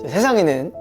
세상에는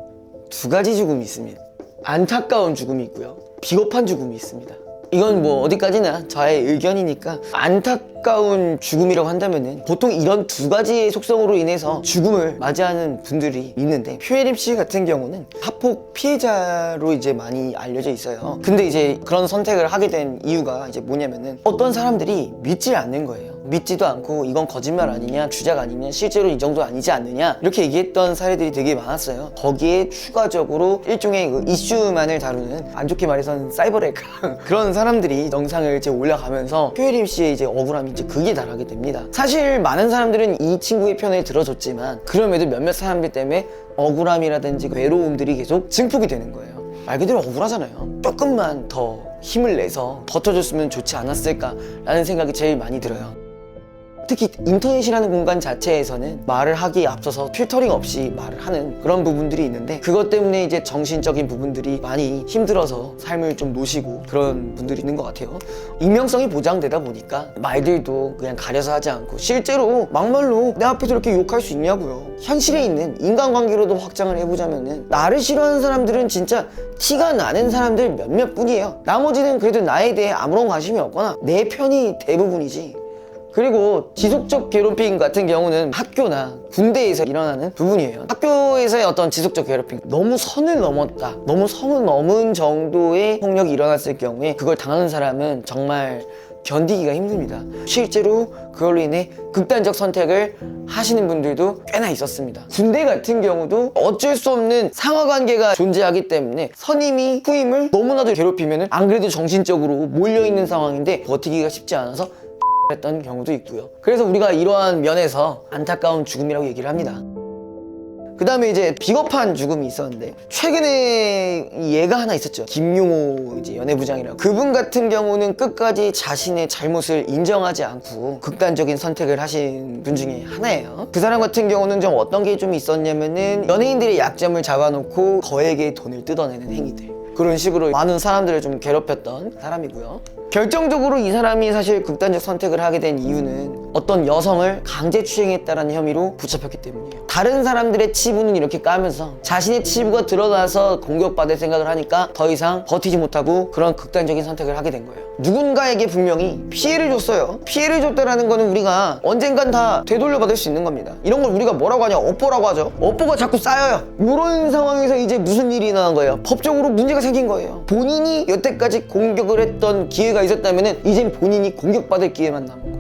두 가지 죽음이 있습니다. 안타까운 죽음이 있고요, 비겁한 죽음이 있습니다. 이건 뭐 어디까지나 저의 의견이니까, 안타까운 죽음이라고 한다면은 보통 이런 두 가지의 속성으로 인해서 죽음을 맞이하는 분들이 있는데, 표혜림 씨 같은 경우는 학폭 피해자로 이제 많이 알려져 있어요. 근데 이제 그런 선택을 하게 된 이유가 이제 뭐냐면은, 어떤 사람들이 믿지 않는 거예요. 믿지도 않고 이건 거짓말 아니냐, 주작 아니냐, 실제로 이 정도 아니지 않느냐, 이렇게 얘기했던 사례들이 되게 많았어요. 거기에 추가적으로 일종의 그 이슈만을 다루는, 안 좋게 말해서는 사이버렉 그런 사람들이 영상을 이제 올라가면서 표혜림 씨의 이제 억울함이 이제 극에 달하게 됩니다. 사실 많은 사람들은 이 친구의 편을 들어줬지만, 그럼에도 몇몇 사람들 때문에 억울함이라든지 외로움들이 계속 증폭이 되는 거예요. 말 그대로 억울하잖아요. 조금만 더 힘을 내서 버텨줬으면 좋지 않았을까라는 생각이 제일 많이 들어요. 특히 인터넷이라는 공간 자체에서는 말을 하기에 앞서서 필터링 없이 말을 하는 그런 부분들이 있는데, 그것 때문에 이제 정신적인 부분들이 많이 힘들어서 삶을 좀 노시고 그런 분들이 있는 것 같아요. 익명성이 보장되다 보니까 말들도 그냥 가려서 하지 않고, 실제로 막말로 내 앞에서 이렇게 욕할 수 있냐고요. 현실에 있는 인간관계로도 확장을 해보자면은, 나를 싫어하는 사람들은 진짜 티가 나는 사람들 몇몇 뿐이에요. 나머지는 그래도 나에 대해 아무런 관심이 없거나 내 편이 대부분이지. 그리고 지속적 괴롭힘 같은 경우는 학교나 군대에서 일어나는 부분이에요. 학교에서의 어떤 지속적 괴롭힘, 너무 선을 넘었다, 너무 선을 넘은 정도의 폭력이 일어났을 경우에 그걸 당하는 사람은 정말 견디기가 힘듭니다. 실제로 그걸로 인해 극단적 선택을 하시는 분들도 꽤나 있었습니다. 군대 같은 경우도 어쩔 수 없는 상하관계가 존재하기 때문에 선임이 후임을 너무나도 괴롭히면 안 그래도 정신적으로 몰려있는 상황인데 버티기가 쉽지 않아서 했던 경우도 있고요. 그래서 우리가 이러한 면에서 안타까운 죽음이라고 얘기를 합니다. 그 다음에 이제 비겁한 죽음이 있었는데, 최근에 얘가 하나 있었죠. 김용호 이제 연예부장이라고. 그분 같은 경우는 끝까지 자신의 잘못을 인정하지 않고 극단적인 선택을 하신 분 중에 하나예요. 그 사람 같은 경우는 좀 어떤 게 좀 있었냐면은, 연예인들의 약점을 잡아놓고 거액의 돈을 뜯어내는 행위들, 그런 식으로 많은 사람들을 좀 괴롭혔던 사람이고요. 결정적으로 이 사람이 사실 극단적 선택을 하게 된 이유는 어떤 여성을 강제추행했다는 혐의로 붙잡혔기 때문이에요. 다른 사람들의 치부는 이렇게 까면서 자신의 치부가 드러나서 공격받을 생각을 하니까 더 이상 버티지 못하고 그런 극단적인 선택을 하게 된 거예요. 누군가에게 분명히 피해를 줬어요. 피해를 줬다라는 거는 우리가 언젠간 다 되돌려받을 수 있는 겁니다. 이런 걸 우리가 뭐라고 하냐, 업보라고 하죠. 업보가 자꾸 쌓여요. 이런 상황에서 이제 무슨 일이 일어난 거예요? 법적으로 문제가 생긴 거예요. 본인이 여태까지 공격을 했던 기회가 있었다면 이젠 본인이 공격받을 기회만 남은 거예요.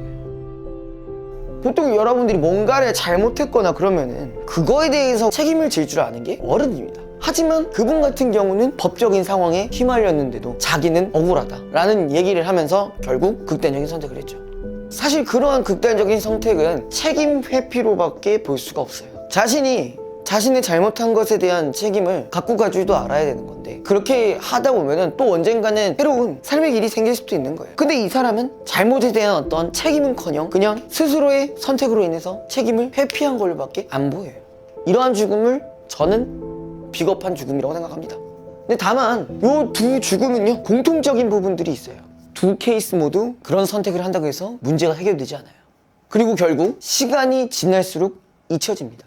보통 여러분들이 뭔가를 잘못했거나 그러면은 그거에 대해서 책임을 질 줄 아는 게 어른입니다. 하지만 그분 같은 경우는 법적인 상황에 휘말렸는데도 자기는 억울하다라는 얘기를 하면서 결국 극단적인 선택을 했죠. 사실 그러한 극단적인 선택은 책임 회피로밖에 볼 수가 없어요. 자신의 잘못한 것에 대한 책임을 갖고 갈 줄도 알아야 되는 건데, 그렇게 하다 보면은 또 언젠가는 새로운 삶의 길이 생길 수도 있는 거예요. 근데 이 사람은 잘못에 대한 어떤 책임은커녕 그냥 스스로의 선택으로 인해서 책임을 회피한 걸로밖에 안 보여요. 이러한 죽음을 저는 비겁한 죽음이라고 생각합니다. 근데 다만 이 두 죽음은요, 공통적인 부분들이 있어요. 두 케이스 모두 그런 선택을 한다고 해서 문제가 해결되지 않아요. 그리고 결국 시간이 지날수록 잊혀집니다.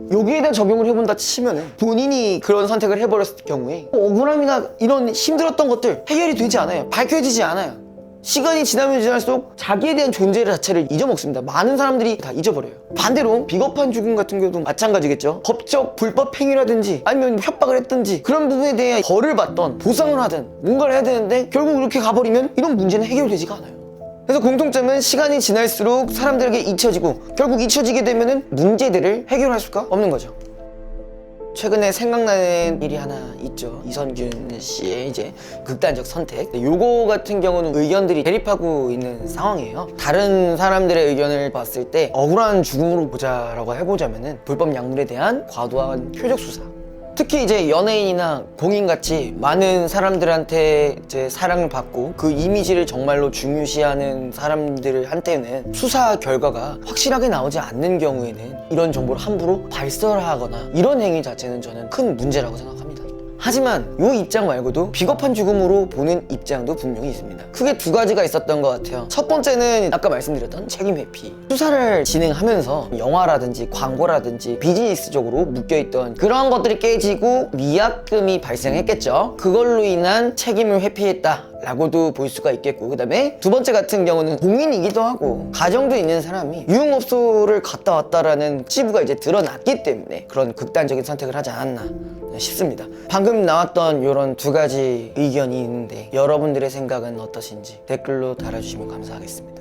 여기에다 적용을 해본다 치면은, 본인이 그런 선택을 해버렸을 경우에 억울함이나 이런 힘들었던 것들 해결이 되지 않아요. 밝혀지지 않아요. 시간이 지나면 지날수록 자기에 대한 존재 자체를 잊어먹습니다. 많은 사람들이 다 잊어버려요. 반대로 비겁한 죽음 같은 경우도 마찬가지겠죠. 법적 불법 행위라든지 아니면 협박을 했든지 그런 부분에 대해 벌을 받던 보상을 하든 뭔가를 해야 되는데, 결국 이렇게 가버리면 이런 문제는 해결되지가 않아요. 그래서 공통점은 시간이 지날수록 사람들에게 잊혀지고, 결국 잊혀지게 되면은 문제들을 해결할 수가 없는 거죠. 최근에 생각나는 일이 하나 있죠. 이선균 씨의 이제 극단적 선택. 요거 같은 경우는 의견들이 대립하고 있는 상황이에요. 다른 사람들의 의견을 봤을 때 억울한 죽음으로 보자라고 해보자면은, 불법 약물에 대한 과도한 표적 수사, 특히 이제 연예인이나 공인같이 많은 사람들한테 이제 사랑을 받고 그 이미지를 정말로 중요시하는 사람들한테는 수사 결과가 확실하게 나오지 않는 경우에는 이런 정보를 함부로 발설하거나 이런 행위 자체는 저는 큰 문제라고 생각합니다. 하지만 이 입장 말고도 비겁한 죽음으로 보는 입장도 분명히 있습니다. 크게 두 가지가 있었던 것 같아요. 첫 번째는 아까 말씀드렸던 책임 회피. 수사를 진행하면서 영화라든지 광고라든지 비즈니스적으로 묶여있던 그런 것들이 깨지고 위약금이 발생했겠죠. 그걸로 인한 책임을 회피했다 라고도 볼 수가 있겠고, 그 다음에 두 번째 같은 경우는 공인이기도 하고 가정도 있는 사람이 유흥업소를 갔다 왔다라는 치부가 이제 드러났기 때문에 그런 극단적인 선택을 하지 않았나 싶습니다. 방금 나왔던 이런 두 가지 의견이 있는데 여러분들의 생각은 어떠신지 댓글로 달아주시면 감사하겠습니다.